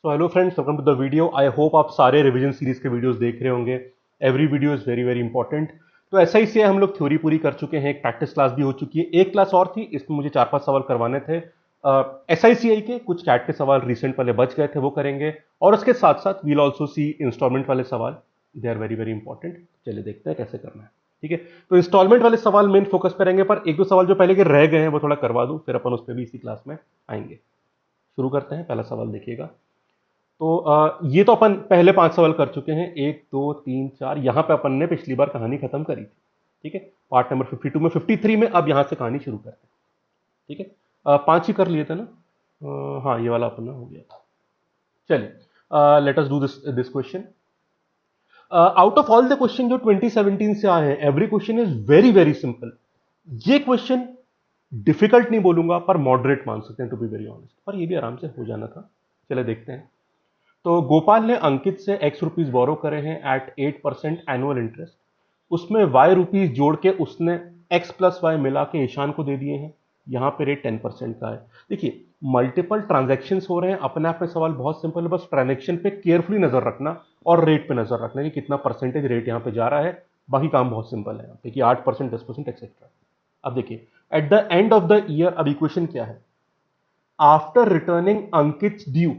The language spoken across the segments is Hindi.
So hello friends, welcome to the video. I hope आप सारे रिवीजन सीरीज के वीडियोस देख रहे होंगे। Every video is very very important. तो ऐसा ही से हम लोग थ्योरी पूरी कर चुके हैं, एक प्रैक्टिस क्लास भी हो चुकी है, एक क्लास और थी, इसमें मुझे 4-5 सवाल करवाने थे। SICI के कुछ कैट के सवाल रिसेंट वाले बच गए थे, वो करेंगे। और उसके साथ साथ वील ऑल्सो सी इंस्टॉलमेंट वाले सवाल, they are very very important. चलिए देखते हैं कैसे करना है। ठीक है, तो इंस्टॉलमेंट वाले सवाल मेन फोकस पे रहेंगे, पर एक दो सवाल जो पहले के रह गए हैं वो थोड़ा करवा दूं, फिर अपन उस पर भी इसी क्लास में आएंगे। शुरू करते हैं, पहला सवाल देखिएगा। तो ये तो अपन पहले 5 सवाल कर चुके हैं, 1 2 3 4। यहां पे अपन ने पिछली बार कहानी खत्म करी थी। ठीक है, पार्ट नंबर 52 में, 53 में अब यहां से कहानी शुरू करते हैं। ठीक है, 5 ही कर लिए थे ना। हाँ, ये वाला अपना हो गया था। चलिए, let us do this question. Out of all the question जो 2017 से आए हैं, every question is very very simple. ये क्वेश्चन डिफिकल्ट नहीं बोलूंगा, पर मॉडरेट मान सकते हैं, टू बी वेरी ऑनेस्ट, पर ये भी आराम से हो जाना था। चले देखते हैं। तो गोपाल ने अंकित से एक्स रुपीज बोरो करे हैं एट 8% एनुअल इंटरेस्ट। उसमें वाई रुपीज जोड़ के उसने एक्स प्लस वाई मिला के ईशान को दे दिए हैं। यहां पे रेट 10% का है। देखिए, मल्टीपल ट्रांजैक्शंस हो रहे हैं, अपने आप में सवाल बहुत सिंपल है, बस ट्रांजैक्शन पे केयरफुली नजर रखना और रेट पे नजर रखना कि कितना परसेंटेज रेट यहां पे जा रहा है। बाकी काम बहुत सिंपल है, यहाँ पे कि 8%, 10% एक्सेट्रा। अब देखिए, at the end of the year, अब इक्वेशन क्या है? After returning Ankit due,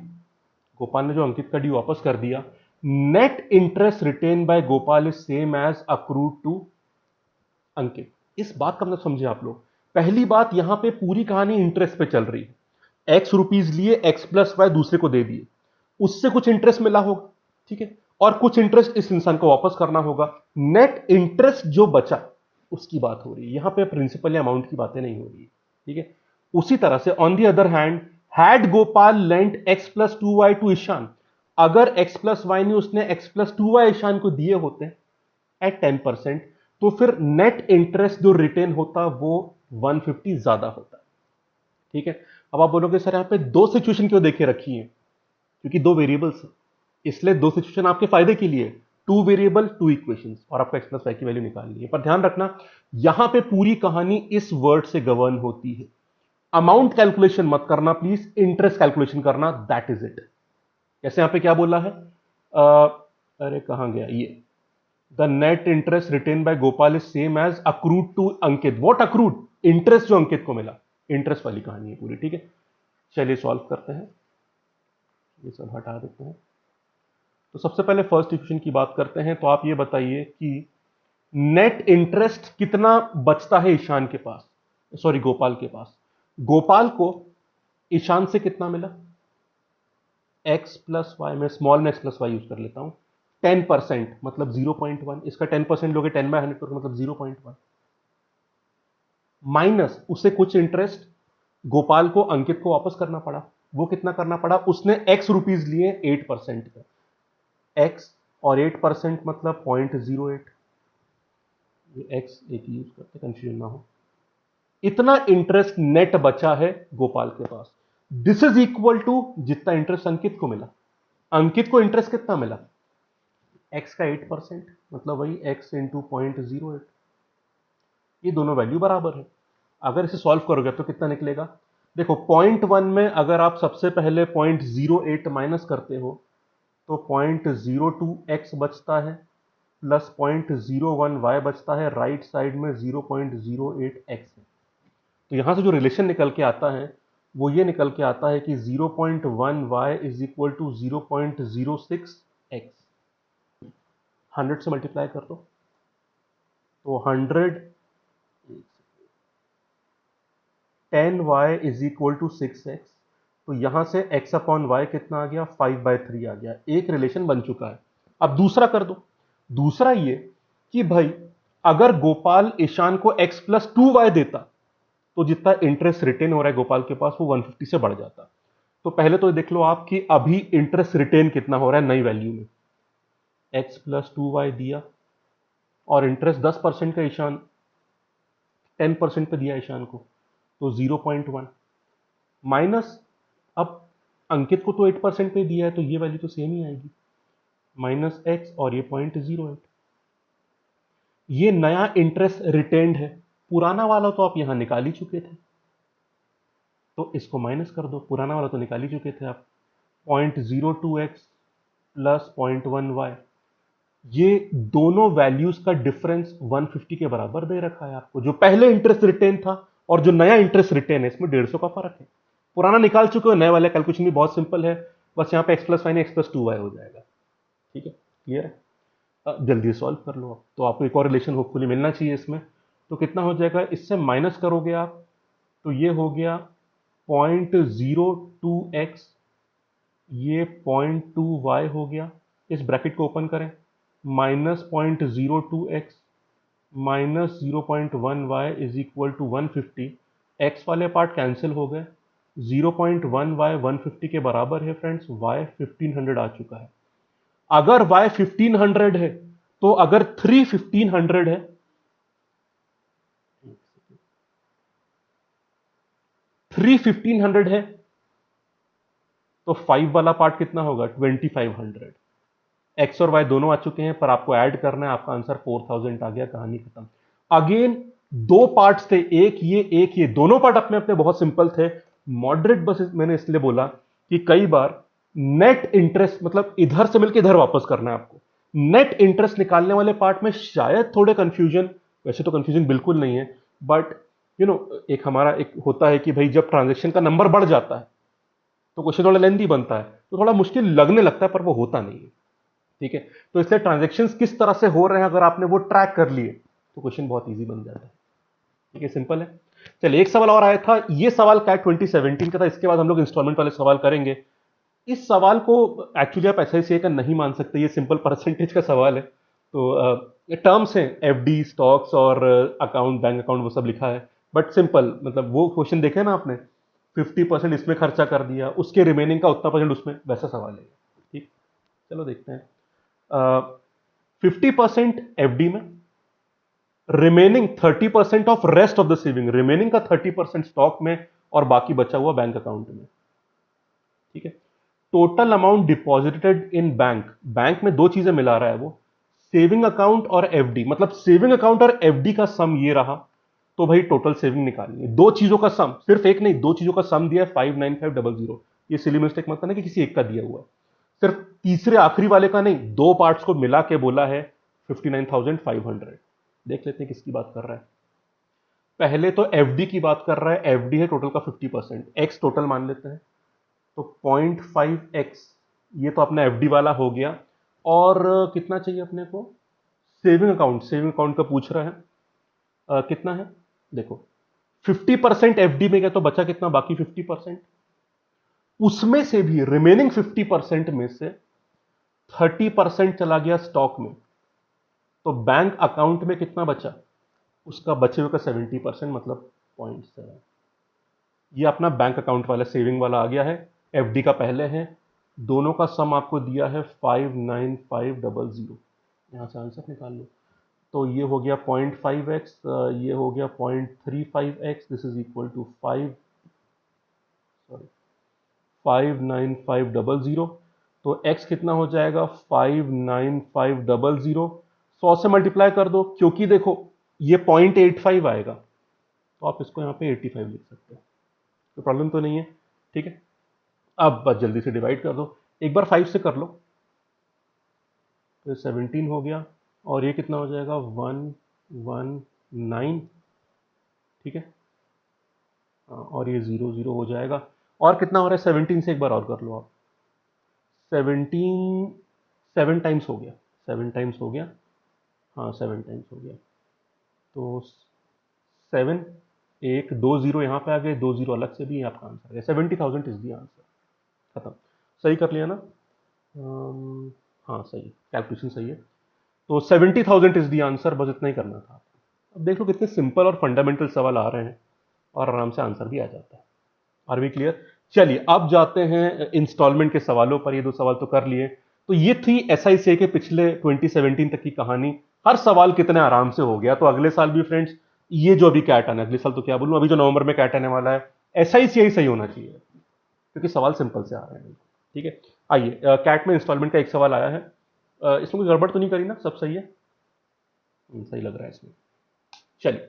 Gopal ने जो अंकित का ड्यू वापस कर दिया, net interest retained by Gopal is same as accrued to Ankit. इस बात का मतलब समझे आप लोग। पहली बात, यहां पे पूरी कहानी इंटरेस्ट पे चल रही है। एक्स रुपीज लिए, एक्स प्लस वाई दूसरे को दे दिए, उससे कुछ इंटरेस्ट मिला होगा। ठीक है, और कुछ इंटरेस्ट इस इंसान को वापस करना होगा। नेट इंटरेस्ट जो बचा उसकी बात हो रही है, यहां पे प्रिंसिपल या अमाउंट की बातें नहीं हो रही है। ठीक है, उसी तरह से on the other hand, had Gopal lent X plus two Y to Ishan, अगर एक्स प्लस वाई ने उसने X plus two Y Ishan को दिए होते एट 10%, तो फिर नेट इंटरेस्ट जो रिटेन होता वो 150 ज्यादा होता। ठीक है, अब आप बोलोगे सर यहां पे दो सिचुएशन क्यों देखे रखी है? क्योंकि दो वेरिएबल्स हैं, इसलिए दो सिचुएशन आपके फायदे के लिए। टू वेरिएबल, टू इक्वेशंस, और आपको एक्स प्लस वाई की वैल्यू निकालनी है। पर ध्यान रखना, यहां पे पूरी कहानी इस वर्ड से गवर्न होती है। अमाउंट कैलकुलेशन मत करना प्लीज, इंटरेस्ट कैलकुलेशन करना, दैट इज इट। जैसे यहां पे क्या बोला है? अरे कहां गया ये? The net interest retained by Gopal is same as accrued to Ankit. What accrued? Interest जो अंकित को मिला। इंटरेस्ट वाली कहानी है पूरी। ठीक है, चलिए सॉल्व करते हैं, ये सब हटा देते हैं। तो सबसे पहले फर्स्ट इक्वेशन की बात करते हैं। तो आप ये बताइए कि नेट इंटरेस्ट कितना बचता है ईशान के पास, सॉरी गोपाल के पास। गोपाल को ईशान से कितना मिला? एक्स प्लस वाई, में स्मॉल में एक्स प्लस वाई यूज कर लेता हूं। 10% मतलब 0.1, इसका 10% लोगे 10/100 मतलब 0.1, माइनस उसे कुछ इंटरेस्ट गोपाल को अंकित को वापस करना पड़ा। वो कितना करना पड़ा? उसने एक्स रुपीज लिए 8% का। एक्स और 8% मतलब 0.08। ये एक्स एक यूज करते, कंफ्यूजन ना हो। इतना इंटरेस्ट नेट बचा है गोपाल के पास। दिस इज इक्वल टू जितना इंटरेस्ट अंकित को मिला। अंकित को इंटरेस्ट कितना मिला? एक्स का 8% मतलब वही एक्स इंटू 0.08। ये दोनों वैल्यू बराबर है। अगर इसे सॉल्व करोगे तो कितना निकलेगा? देखो, 0.1 में अगर आप सबसे पहले 0.08 माइनस करते हो तो 0.02x बचता है, प्लस 0.01y बचता है, राइट साइड में 0.08x है। तो यहां से जो रिलेशन निकल के आता है वो ये निकल के आता है कि 0.1y is equal to 0.06x। 100 से मल्टीप्लाई कर दो तो 100, 10y is equal to 6x। तो यहां से x अपॉन वाई कितना आ गया? 5/3 आ गया। एक रिलेशन बन चुका है। अब दूसरा कर दो। दूसरा ये कि भाई, अगर गोपाल ईशान को x प्लस टू वाई देता तो जितना इंटरेस्ट रिटेन हो रहा है गोपाल के पास वो 150 से बढ़ जाता। तो पहले तो देख लो आप कि अभी इंटरेस्ट रिटेन कितना हो रहा है नई वैल्यू में। x प्लस टू वाई दिया और इंटरेस्ट 10% का ईशान 10% पे दिया ईशान को, तो 0.1 माइनस, अब अंकित को तो 8% पे दिया है तो ये वैल्यू तो सेम ही आएगी, माइनस एक्स और ये 0.08। ये नया इंटरेस्ट रिटेन्ड है, पुराना वाला तो आप यहां निकाल ही चुके थे, तो इसको माइनस कर दो। पुराना वाला तो निकाल ही चुके थे आप, 0.02x प्लस 0.1y, ये दोनों वैल्यूज का डिफरेंस 150 के बराबर दे रखा है आपको। जो पहले इंटरेस्ट रिटेन था और जो नया इंटरेस्ट रिटेन है, इसमें 150 का फर्क है। पुराना निकाल चुके हो, नए वाले कैलकुलेशन भी बहुत सिंपल है, बस यहाँ पे x प्लस वाई ने x प्लस 2y हो जाएगा। ठीक है, क्लियर है? जल्दी सॉल्व कर लो आप, तो आपको एक और रिलेशन होपफुली मिलना चाहिए इसमें। तो कितना हो जाएगा, इससे माइनस करोगे आप तो ये हो गया 0.02x, ये 0.2y हो गया। इस ब्रैकेट को ओपन करें, minus 0.02x minus 0.1y is equal to 150। x वाले पार्ट कैंसिल हो गए, 0.1y 150 के बराबर है फ्रेंड्स, y 1500 आ चुका है। अगर y 1500 है तो अगर 3 1500 है, 3 1500 है तो 5 वाला पार्ट कितना होगा, 2500। एक्स और वाई दोनों आ चुके हैं, पर आपको ऐड करना है, आपका आंसर 4000 आ गया, कहानी खत्म। अगेन दो पार्ट्स थे, एक ये दोनों पार्ट अपने अपने बहुत सिंपल थे। मॉडरेट बस मैंने इसलिए बोला कि कई बार नेट इंटरेस्ट मतलब इधर से मिलकर इधर वापस करना है आपको। नेट इंटरेस्ट निकालने वाले पार्ट में शायद थोड़े कंफ्यूजन, वैसे तो कंफ्यूजन बिल्कुल नहीं है, बट एक हमारा एक होता है कि भाई जब ट्रांजेक्शन का नंबर बढ़ जाता है तो क्वेश्चन थोड़ा लेंथी बनता है, तो थोड़ा मुश्किल लगने लगता है, पर वो होता नहीं है। ठीक है, तो इसलिए ट्रांजैक्शंस किस तरह से हो रहे हैं अगर आपने वो ट्रैक कर लिए तो क्वेश्चन बहुत इजी बन जाता है। ठीक है, सिंपल है। चलिए एक सवाल और आया था, ये सवाल कैट 2017 का था, इसके बाद हम लोग इंस्टॉलमेंट वाले सवाल करेंगे। इस सवाल को एक्चुअली आप एसआईसीआई का नहीं मान सकते, ये सिंपल परसेंटेज का सवाल है। तो टर्म्स हैं एफडी, स्टॉक्स और अकाउंट, बैंक अकाउंट, वो सब लिखा है, बट सिंपल मतलब वो क्वेश्चन देखे ना आपने, 50% इसमें खर्चा कर दिया, उसके रिमेनिंग का उतना परसेंट उसमें, वैसा सवाल है। ठीक, चलो देखते हैं। 50% एफडी में, remaining 30% of rest of the saving, remaining का 30% स्टॉक में और बाकी बचा हुआ बैंक अकाउंट में। ठीक है, total amount deposited in bank, bank में दो चीजें मिला रहा है वो, सेविंग अकाउंट और एफडी, मतलब सेविंग अकाउंट और एफडी का सम ये रहा, तो भाई टोटल सेविंग निकालनी है। दो चीजों का सम, सिर्फ एक नहीं, दो चीजों का सम दिया है 59500। ये सिली मिस्टेक मत करना कि किसी एक का दिया हुआ है, सिर्फ तीसरे आखिरी वाले का नहीं, दो पार्ट्स को मिला के बोला है 59500। देख लेते हैं किसकी बात कर रहा है। पहले तो एफडी की बात कर रहा है, एफडी है टोटल का 50%, एक्स टोटल मान लेते हैं, तो 0.5x ये तो अपना एफडी वाला हो गया। और कितना चाहिए अपने को, सेविंग अकाउंट, सेविंग अकाउंट का पूछ रहा है। कितना है देखो, 50% एफडी में गया तो बचा कितना, बाकी 50%, उसमें से भी रिमेनिंग 50% में से 30% चला गया स्टॉक में, तो बैंक अकाउंट में कितना बचा, उसका बचे हुए का 70%, मतलब 0.7। ये अपना बैंक अकाउंट वाला सेविंग वाला आ गया है, एफडी का पहले है, दोनों का सम आपको दिया है 59500। यहां से आंसर निकाल लो, तो ये हो गया 0.5x, ये हो गया 0.35x, this is equal to 59500। तो x कितना हो जाएगा, 59500, 100 से मल्टीप्लाई कर दो, क्योंकि देखो ये 0.85 आएगा, तो आप इसको यहाँ पे 85 लिख सकते हैं, तो प्रॉब्लम तो नहीं है। ठीक है, अब बस जल्दी से डिवाइड कर दो, एक बार 5 से कर लो, तो 17 हो गया, और ये कितना हो जाएगा 119। ठीक है, और ये 0 हो जाएगा, और कितना हो रहा है 17 से, एक बार और कर लो आप, 17 7 टाइम्स हो गया, 7 टाइम्स हो गया, हाँ 7 टाइम्स हो गया, तो 7, एक 2 0 यहाँ पे आ गए, 2 0 अलग से भी, आपका आंसर है 70,000 इज दी आंसर। खत्म, सही कर लिया ना? हाँ सही, कैलकुलेशन सही है, तो 70,000 इज दी आंसर, बस इतना ही करना था। अब देख लो कितने सिंपल और फंडामेंटल सवाल आ रहे हैं और आराम से आंसर भी आ जाता है। Are we clear? चलिए अब जाते हैं इंस्टॉलमेंट के सवालों पर, ये दो सवाल तो कर लिए। तो ये थी एसआईसीआई के पिछले 2017 तक की कहानी, हर सवाल कितने आराम से हो गया। तो अगले साल भी फ्रेंड्स, ये जो अभी कैट आना, अगले साल तो क्या बोलूं, अभी जो नवंबर में कैट आने वाला है, एसआईसीआई सही होना चाहिए, क्योंकि सवाल सिंपल से आ रहे हैं। ठीक है, आइए कैट में इंस्टॉलमेंट का एक सवाल आया है, इसमें कोई गड़बड़ तो नहीं करी ना, सब सही है? सही लग रहा है इसमें। चलिए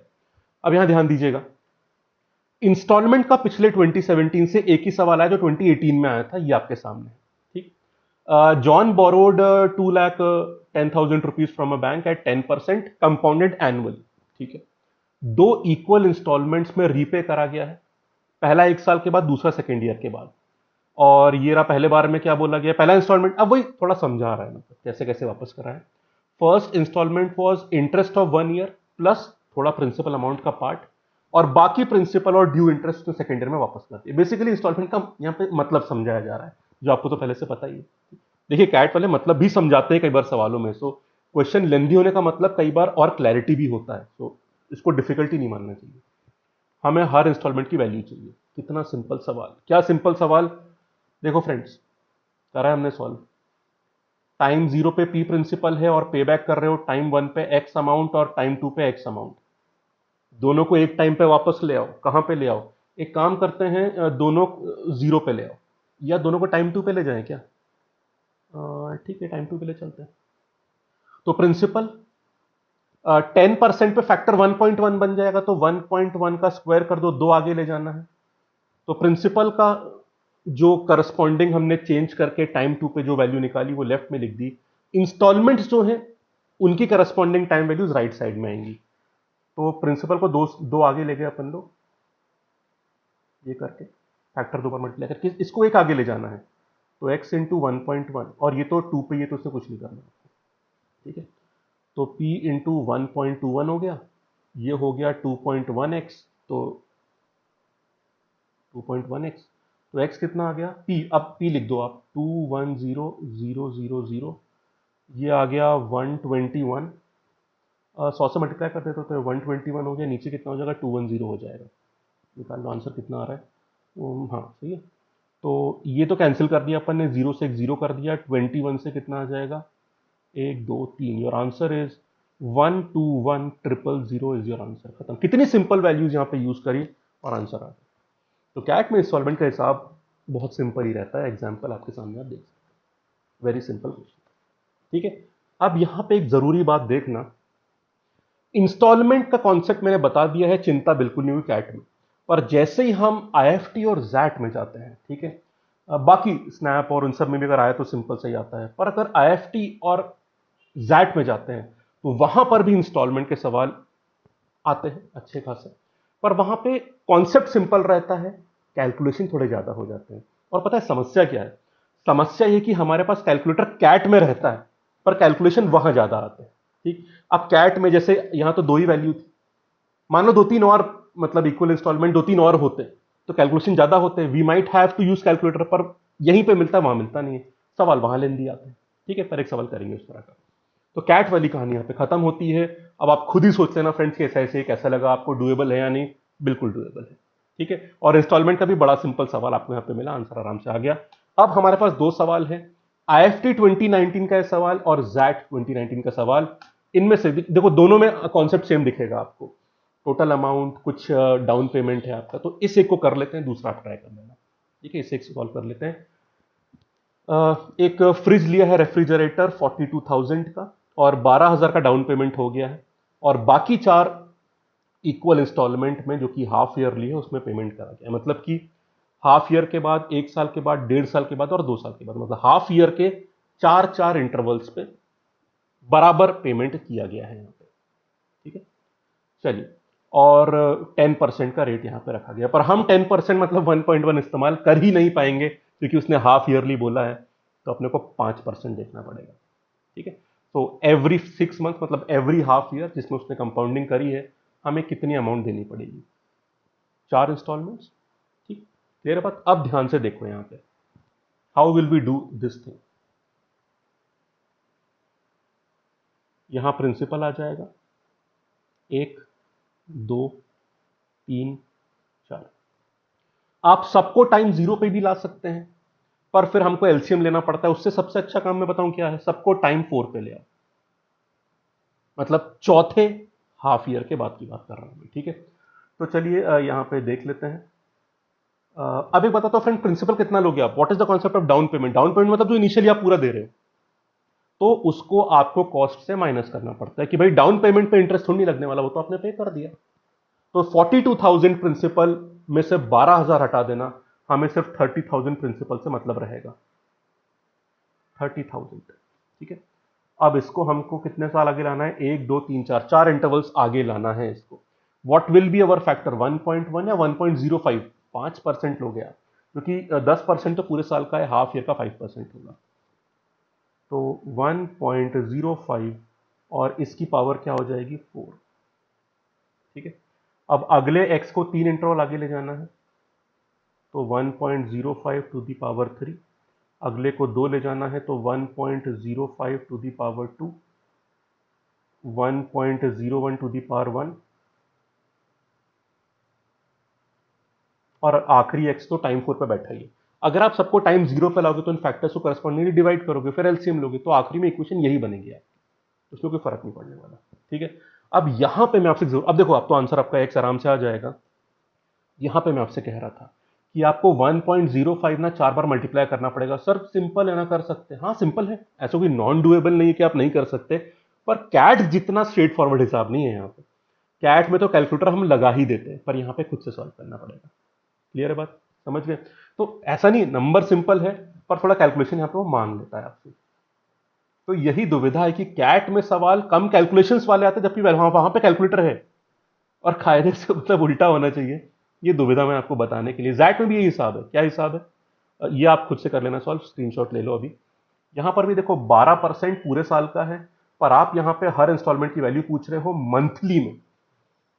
अब यहां ध्यान दीजिएगा, इंस्टॉलमेंट का पिछले 2017 से एक ही सवाल आया जो 2018 में आया था, ये आपके सामने। John borrowed 2,10,000 rupees from a bank at 10% compounded annual. ठीक है, दो इक्वल इंस्टॉलमेंट्स में रीपे करा गया है, पहला 1 साल के बाद, दूसरा सेकेंड ईयर के बाद। और ये रहा पहले बार में क्या बोला गया, पहला इंस्टॉलमेंट, अब वही थोड़ा समझा रहा है मतलब कैसे कैसे वापस करा है। First instalment was interest of 1 year plus थोड़ा प्रिंसिपल अमाउंट का पार्ट, और बाकी प्रिंसिपल और ड्यू इंटरेस्ट तो सेकेंड ईयर में वापस कर दिया। बेसिकली इंस्टॉलमेंट का यहाँ पे मतलब समझाया जा रहा है, जो आपको तो पहले से पता ही है। देखिए कैट वाले मतलब भी समझाते हैं कई बार सवालों में, सो क्वेश्चन लेंदी होने का मतलब कई बार और क्लैरिटी भी होता है, सो इसको डिफिकल्टी नहीं मानना चाहिए। हमें हर इंस्टॉलमेंट की वैल्यू चाहिए। कितना सिंपल सवाल, क्या सिंपल सवाल। देखो फ्रेंड्स, करा है हमने सॉल्व। टाइम 0 पे पी प्रिंसिपल है और पे बैक कर रहे हो टाइम 1 पे एक्स अमाउंट और टाइम 2 पे एक्स अमाउंट। दोनों को एक टाइम पे वापस ले आओ। कहां पे ले आओ, एक काम करते हैं, दोनों 0 पे ले आओ, या दोनों को टाइम 2 पे ले जाएं क्या। ठीक है, टाइम 2 पे ले चलते हैं। तो प्रिंसिपल 10% पे फैक्टर 1.1 बन जाएगा, तो 1.1 का स्क्वायर कर दो, 2 आगे ले जाना है। तो प्रिंसिपल का जो करस्पॉन्डिंग हमने चेंज करके टाइम 2 पे जो वैल्यू निकाली वो लेफ्ट में लिख दी। इंस्टॉलमेंट्स जो है उनकी corresponding time values right side में आएंगी। तो प्रिंसिपल को दो दो आगे ले गए अपन लोग, ये करके फैक्टर 2 पर मल्टीप्लाई करके इसको एक आगे ले जाना है, तो x इंटू 1.1, और ये तो 2 पे, ये तो उससे कुछ नहीं करना। ठीक है, तो p इंटू 1.21 हो गया, ये हो गया 2.1x, तो 2.1x, तो x कितना आ गया p, अब p लिख दो आप, 210,000, ये आ गया 121, 100 से मल्टीप्लाई कर देते तो 121 हो गया, नीचे कितना हो जाएगा 210 हो जाएगा। निकाल लो आंसर कितना आ रहा है। हाँ सही है, तो ये तो कैंसिल कर दिया अपन ने, 0 से 0 कर दिया, 21 से कितना आ जाएगा 1 2 3, your answer is 121,000 is your answer. खत्म। कितनी सिंपल वैल्यूज यहाँ पे यूज करी और आंसर आ गया। तो कैट में इंस्टॉलमेंट का हिसाब बहुत सिंपल ही रहता है, एग्जाम्पल आपके सामने आप देख सकते हैं, वेरी सिंपल क्वेश्चन। ठीक है, अब यहाँ पे एक जरूरी बात देखना, इंस्टॉलमेंट का कॉन्सेप्ट मैंने बता दिया है, चिंता बिल्कुल नहीं हुई कैट में, पर जैसे ही हम आईएफटी और जैट में जाते हैं, ठीक है, बाकी स्नैप और उन सब में भी अगर आया तो सिंपल से ही आता है, पर अगर आईएफटी और जैट में जाते हैं तो वहां पर भी इंस्टॉलमेंट के सवाल आते हैं अच्छे खासे, पर वहां पे कॉन्सेप्ट सिंपल रहता है, कैलकुलेशन थोड़े ज्यादा हो जाते हैं। और पता है समस्या क्या है, समस्या ये कि हमारे पास कैलकुलेटर कैट में रहता है, पर कैलकुलेशन वहां ज्यादा आते हैं। ठीक, अब कैट में जैसे यहां तो 2 ही वैल्यू थी, मान लो 2-3 और, मतलब इक्वल इंस्टॉलमेंट 2-3 और होते तो कैलकुलेशन ज्यादा होते, we might have to use calculator, पर यहीं पे मिलता वहां मिलता नहीं है, सवाल वहां लेंदी आते हैं। ठीक है, पर एक सवाल करेंगे उस तरह का। तो कैट वाली कहानी यहाँ पे खत्म होती है। अब आप खुद ही सोच लेना फ्रेंड्स, कैसा ऐसे कैसा लगा आपको, डुएबल है या नहीं, बिल्कुल डुएबल है। ठीक है, और इंस्टॉलमेंट का भी बड़ा सिंपल सवाल आपको यहाँ पे मिला, आंसर आराम से आ गया। अब हमारे पास 2 सवाल है, आईएफटी 2019 का सवाल और जैट 2019 का सवाल। इनमें से देखो दोनों में कॉन्सेप्ट सेम दिखेगा आपको, टोटल अमाउंट, कुछ डाउन पेमेंट है आपका, तो इस एक को कर लेते हैं, दूसरा आप ट्राई कर लेना। ठीक है, इसे एक सॉल्व कर लेते हैं। एक फ्रिज लिया है रेफ्रिजरेटर 42,000 का, और 12,000 का डाउन पेमेंट हो गया है, और बाकी 4 इक्वल इंस्टॉलमेंट में जो कि हाफ ईयरली है उसमें पेमेंट करा गया है। मतलब कि हाफ ईयर के बाद, 1 साल के बाद, 1.5 साल के बाद और 2 साल के बाद, मतलब हाफ ईयर के 4 इंटरवल्स पे बराबर पेमेंट किया गया है यहाँ पे। ठीक है, चलिए, और 10% का रेट यहाँ पे रखा गया, पर हम 10% मतलब 1.1 इस्तेमाल कर ही नहीं पाएंगे, क्योंकि उसने हाफ ईयरली बोला है, तो अपने को 5% देखना पड़ेगा। ठीक है, तो एवरी 6 मंथ मतलब एवरी हाफ ईयर जिसमें उसने कंपाउंडिंग करी है, हमें कितनी अमाउंट देनी पड़ेगी, 4 इंस्टॉलमेंट्स। ठीक, क्लियर है बात। अब ध्यान से देखो यहाँ पे, how will we do this thing. यहां प्रिंसिपल आ जाएगा 1 2 3 4, आप सबको टाइम 0 पे भी ला सकते हैं, पर फिर हमको एलसीएम लेना पड़ता है। उससे सबसे अच्छा काम मैं बताऊं क्या है, सबको टाइम 4 पे ले आओ, मतलब चौथे हाफ ईयर के बाद की बात कर रहा हूं मैं। ठीक है, तो चलिए यहां पे देख लेते हैं। अब एक बताता हूं फ्रेंड, प्रिंसिपल कितना लोगे आप, what is the concept of down payment. Down payment मतलब जो इनिशियली आप पूरा दे रहे हो, तो उसको आपको कॉस्ट से माइनस करना पड़ता है, कि भाई डाउन पेमेंट पे इंटरेस्ट थोड़ी नहीं लगने वाला, वो तो आपने पे कर दिया। तो 42,000 प्रिंसिपल में से 12,000 हटा देना, हमें सिर्फ 30,000 प्रिंसिपल से मतलब रहेगा। 30,000। ठीक है, अब इसको हमको कितने साल आगे लाना है, 1 2 3 4, 4 इंटरवल्स आगे लाना है इसको। What will be our factor, 1.1 या 1.05? 5% हो गया, क्योंकि 10% तो पूरे साल का है, हाफ ईयर का 5% होगा, तो 1.05 और इसकी पावर क्या हो जाएगी, 4। ठीक है, अब अगले x को 3 इंटरवल आगे ले जाना है, तो 1.05 टू दी पावर 3, अगले को 2 ले जाना है तो 1.05 to the power 2, 1.01 to the power 1, और आखिरी x तो टाइम 4 पे बैठा ही है। अगर आप सबको टाइम 0 पे लाओगे तो इन फैक्टर्स को करस्पॉन्डिंगली डिवाइड करोगे, फिर एलसीएम लोगे, तो आखिरी में इक्वेशन यही बनेगी आपकी, उसमें कोई फर्क नहीं पड़ने वाला। ठीक है, अब यहां पे मैं आपसे जरूर, अब देखो अब तो आंसर आपका x आराम से आ जाएगा। यहां पे मैं आपसे कह रहा था कि आपको 1.05 ना 4 बार मल्टीप्लाई करना पड़ेगा। सर सिंपल है ना, कर सकते हैं, हाँ सिंपल है, ऐसा कोई नॉन डुएबल नहीं है कि आप नहीं कर सकते, पर कैट जितना स्ट्रेट फॉरवर्ड हिसाब नहीं है यहाँ पे। कैट में तो कैलकुलेटर हम लगा ही देते हैं, पर यहाँ पे खुद से सॉल्व करना पड़ेगा। क्लियर है बात, समझ गए? तो ऐसा नहीं, नंबर सिंपल है पर थोड़ा कैलकुलेशन यहाँ पे वो मांग लेता है आपसे। तो यही दुविधा है कि कैट में सवाल कम कैलकुलेशंस वाले आते हैं, जबकि वहां पे कैलकुलेटर है, और कायदे से मतलब उल्टा होना चाहिए। ये दुविधा मैं आपको बताने के लिए, जैक में भी यही हिसाब है। क्या हिसाब है, ये आप खुद से कर लेना सॉल्व, स्क्रीनशॉट ले लो अभी। यहां पर भी देखो 12% पूरे साल का है, पर आप यहां पे हर इंस्टॉलमेंट की वैल्यू पूछ रहे हो मंथली में,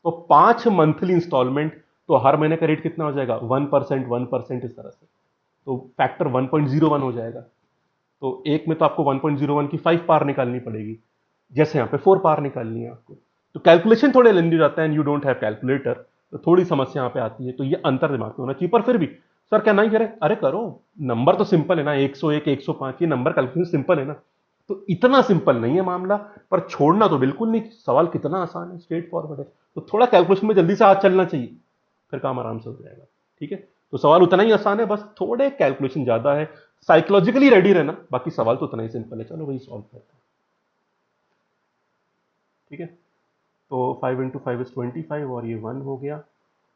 तो 5 मंथली इंस्टॉलमेंट, तो हर महीने का रेट कितना हो जाएगा, 1%, 1% इस तरह से, तो फैक्टर 1.01 हो जाएगा। तो एक में तो आपको 1.01 की 5 पार निकालनी पड़ेगी, जैसे यहाँ पे 4 पार निकालनी है आपको। तो कैलकुलेशन थोड़े लेंदी हो जाता है, and you don't have calculator, तो थोड़ी समस्या यहाँ पे आती है। तो ये अंतर दिमाग में होना चाहिए। पर फिर भी सर क्या नहीं करें, अरे करो, नंबर तो सिंपल है ना, 101 105, ये नंबर कैलकुलेशन सिंपल है ना, तो इतना सिंपल नहीं है मामला, पर छोड़ना तो बिल्कुल नहीं। सवाल कितना आसान है, स्ट्रेट फॉरवर्ड है, तो थोड़ा कैलकुलेशन में जल्दी से हाथ चलना चाहिए, फिर काम आराम से हो जाएगा। ठीक है, तो सवाल उतना ही आसान है, बस थोड़े कैलकुलेशन ज्यादा है, साइकोलॉजिकली रेडी रहना, बाकी सवाल तो उतना ही सिंपल है। चलो वही सॉल्व करते हैं। ठीक है, तो 5 × 5 = 25 और ये 1 हो गया,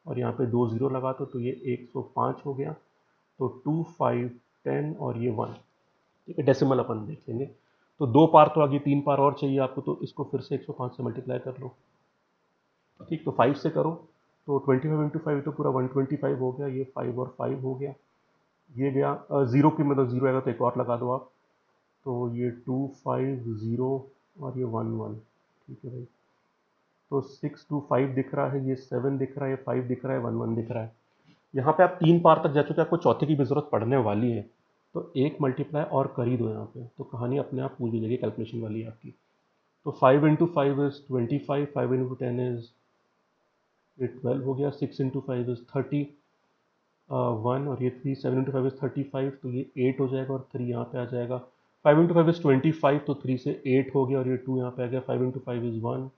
और यहाँ पे 2 जीरो लगा तो ये 105 हो गया, तो 2 5 10 और ये 1। ठीक है, डेसिमल अपन देख लेंगे। तो 2 पार तो आगे, 3 पार और चाहिए आपको, तो इसको फिर से 105 से मल्टीप्लाई कर लो। ठीक, तो 5 से करो, तो 25 × 5 तो पूरा 125 हो गया, ये 5 और 5 हो गया, ये गया जीरो की मतलब जीरो आएगा तो एक और लगा दो आप, तो ये 2 5 0 और ये 1 1। ठीक है भाई, तो 6 2 5 दिख रहा है, ये 7 दिख रहा है, ये 5 दिख रहा है, 1 1 दिख रहा है। यहाँ पे आप 3 पार तक जा चुके, आपको चौथे की भी जरूरत पड़ने वाली है, तो एक मल्टीप्लाई और कर ही दो यहाँ पे, तो कहानी अपने आप पूरी हो जाएगी, कैलकुलेशन वाली है आपकी। तो 5 × 5 इज 25, 5 × 10 इज ये 12 हो गया, 6 × 5 इज 30, 1 और ये 3, 7 × 5 इज 35, तो ये 8 हो जाएगा और 3 यहाँ पे आ जाएगा। 5 × 5 इज 25, तो 3 से 8 हो गया और ये 2 यहाँ पे आ गया। 5 × 5 इज 1,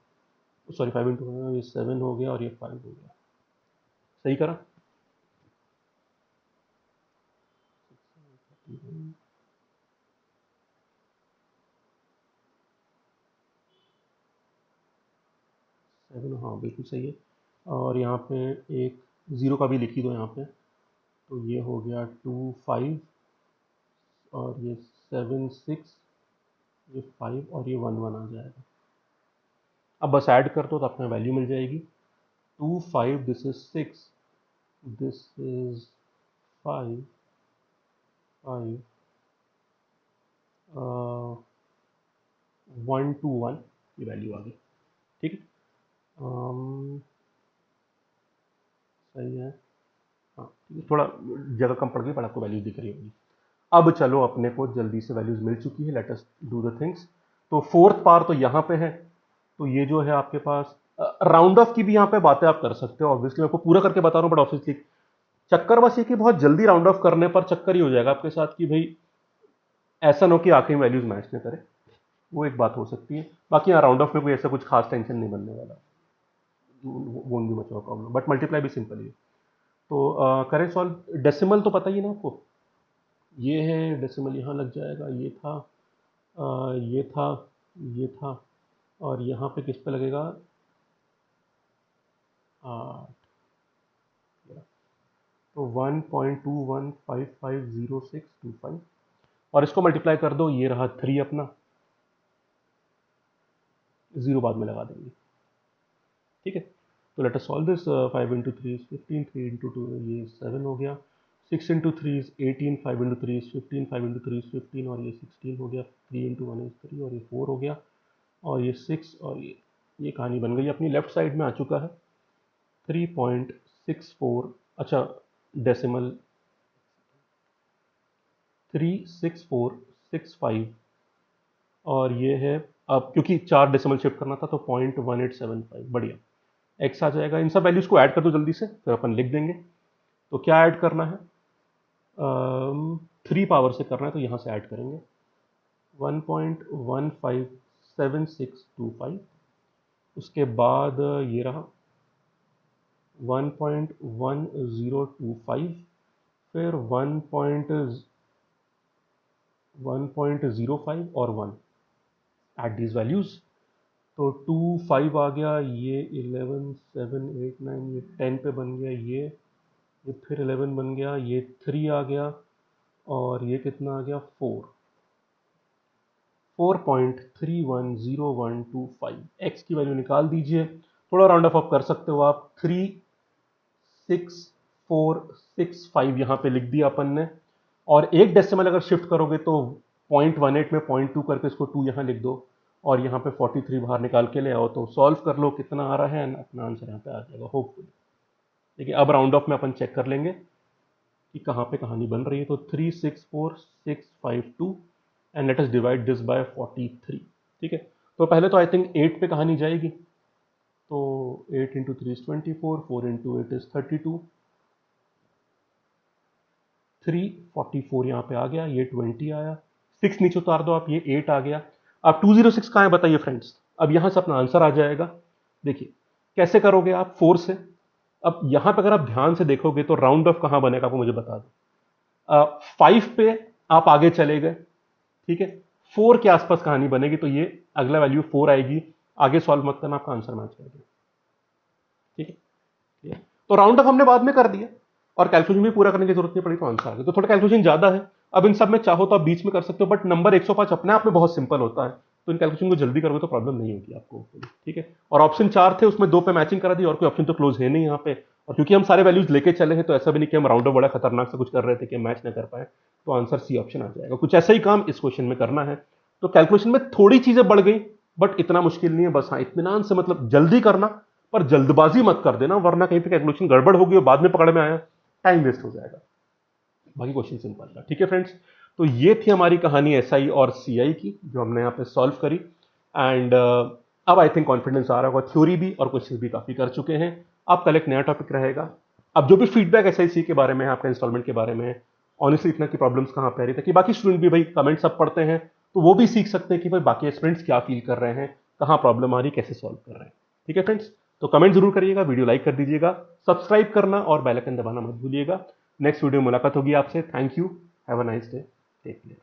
सॉरी 5 × 5 ये 7 हो गया और ये 5 हो गया। सही करा? 7, हाँ बिल्कुल सही है। और यहाँ पे एक ज़ीरो का भी लिख ही दो यहाँ पे, तो ये हो गया 2 5 और ये 7 6, ये 5 और ये 1 1 आ जाएगा। अब बस ऐड कर दो तो अपना वैल्यू मिल जाएगी। 2 5, दिस इज 6, दिस इज 5 5, 1 2 1, ये वैल्यू आ गई। ठीक है, सही है। हाँ ठीक है, थोड़ा जगह कम पड़ गई पर आपको वैल्यूज दिख रही होगी। अब चलो, अपने को जल्दी से वैल्यूज मिल चुकी है, let us do the things. तो फोर्थ पार तो यहाँ पे है, तो ये जो है आपके पास, राउंड ऑफ की भी यहाँ पे बातें आप कर सकते हो, ऑब्वियसली मैं आपको पूरा करके बता रहा हूँ, बट ऑब्वियसली चक्कर बस ये कि बहुत जल्दी राउंड ऑफ करने पर चक्कर ही हो जाएगा आपके साथ कि भाई ऐसा ना हो कि आखिरी वैल्यूज मैच न करे, वो एक बात हो सकती है। बाकी यहाँ राउंड ऑफ में कोई ऐसा कुछ खास टेंशन नहीं बनने वाला, won't be much of problem, but multiply भी सिंपल ही है। तो करें सॉल्व। डेसिमल तो पता ही ना आपको, ये है डेसिमल, यहाँ लग जाएगा, ये था, ये था, ये था, और यहाँ पे किस पे लगेगा, 8। तो 1.21550625, और इसको मल्टीप्लाई कर दो, ये रहा 3 अपना, 0 बाद में लगा देंगे, ठीक है। तो let us solve this, 5 into 3 is 15, 3 into 2 ये 7 हो गया, 6 into 3 is 18, 5 into 3 is 15, 5 into 3 is 15 और ये 16 हो गया, 3 इंटू 1 इज 3 और ये 4 हो गया, और ये 6 और ये कहानी बन गई अपनी लेफ्ट साइड में आ चुका है 3.64, अच्छा डेसिमल 36465, और ये है, अब क्योंकि 4 डेसिमल शिफ्ट करना था तो 0.1875, बढ़िया। एक्स आ जाएगा, इन सब वैल्यूज को ऐड कर दो जल्दी से, फिर अपन लिख देंगे। तो क्या ऐड करना है, 3 पावर से करना है, तो यहाँ से ऐड करेंगे 1.157625, उसके बाद ये रहा 1.1025, फिर 1.05 और 1, एट दीज वैल्यूज। तो 2 5 आ गया, ये 11 7 8 9, ये 10 पे बन गया, ये फिर 11 बन गया, ये 3 आ गया, और ये कितना आ गया 4.310125। एक्स की वैल्यू निकाल दीजिए, थोड़ा राउंड ऑफ कर सकते हो आप, 36465 यहाँ पे लिख दिया अपन ने, और एक डेसिमल अगर शिफ्ट करोगे तो 0.18 में 0.2 करके इसको 2 यहाँ लिख दो, और यहाँ पे 43 बाहर निकाल के ले आओ, तो सॉल्व कर लो कितना आ रहा है, अपना आंसर यहाँ पे आ जाएगा होपफुली। देखिए अब राउंड ऑफ में अपन चेक कर लेंगे कि कहाँ पे कहानी बन रही है। तो 364652 and let us divide this by 43, ठीक है। तो पहले तो आई थिंक 8 पे कहानी जाएगी, तो 8 इंटू 3 इज 24, 4 इंटू 8 इज 32, 344 यहाँ पे आ गया, ये 20 आया, 6 नीचे उतार दो आप, ये 8 आ गया। अब 206 कहाँ है बताइए फ्रेंड्स, अब यहाँ से अपना आंसर आ जाएगा। देखिए कैसे करोगे आप, 4 से, अब यहाँ पे अगर आप ध्यान से देखोगे तो राउंड ऑफ कहाँ बनेगा आपको मुझे बता दो, 5 पे आप आगे चले गए, ठीक है, 4 के आसपास कहानी बनेगी, तो ये अगला वैल्यू 4 आएगी, आगे सॉल्व मत करना, आपका आंसर मैच कर देगा, ठीक है। तो राउंड ऑफ हमने बाद में कर दिया, और कैलकुलेशन भी पूरा करने की जरूरत नहीं पड़ी, तो आंसर आ गया। तो थोड़ा कैलकुलेशन ज्यादा है, अब इन सब में चाहो तो आप बीच में कर सकते हो, बट नंबर 105 अपने आप में बहुत सिंपल होता है, तो इन कैलकुलेशन को जल्दी करोगे तो प्रॉब्लम नहीं होगी आपको, ठीक है। और ऑप्शन 4 थे, उसमें 2 पे मैचिंग करा दी, और कोई ऑप्शन तो क्लोज है नहीं यहाँ पे, और क्योंकि हम सारे वैल्यूज लेके चले हैं, तो ऐसा भी नहीं कि हम राउंड ऑफ बड़ा खतरनाक से कुछ कर रहे थे कि मैच ना कर पाए, तो आंसर सी ऑप्शन आ जाएगा। कुछ ऐसा ही काम इस क्वेश्चन में करना है। तो कैलकुलेशन में थोड़ी चीजें बढ़ गई, बट इतना मुश्किल नहीं है, बस हाँ इत्मीनान से, मतलब जल्दी करना, पर जल्दबाजी मत कर देना, वरना कहीं पे कैलकुलेशन गड़बड़ होगी और बाद में पकड़ में आया, टाइम वेस्ट हो जाएगा। बाकी क्वेश्चन सिंपल था, ठीक है फ्रेंड्स। तो ये थी हमारी कहानी एसआई और सीआई की, जो हमने यहाँ पे सॉल्व करी, एंड अब आई थिंक कॉन्फिडेंस आ रहा होगा, थ्योरी भी और क्वेश्चन भी काफी कर चुके हैं। अब कल एक नया टॉपिक रहेगा। अब जो भी फीडबैक एसआईसी के बारे में है, आपका इंस्टॉलमेंट के बारे में है, ऑनेस्टली इतना की प्रॉब्लम्स कहाँ पे आ रही थी, कि बाकी स्टूडेंट भी भाई कमेंट सब पढ़ते हैं, तो वो भी सीख सकते हैं कि भाई बाकी स्टूडेंट्स क्या फील कर रहे हैं, कहाँ प्रॉब्लम आ रही, कैसे सॉल्व कर रहे हैं, ठीक है फ्रेंड्स। तो कमेंट जरूर करिएगा, वीडियो लाइक कर दीजिएगा, सब्सक्राइब करना और बेल आइकन दबाना मत भूलिएगा। नेक्स्ट वीडियो मुलाकात होगी आपसे। Thank you, have a nice day, take care.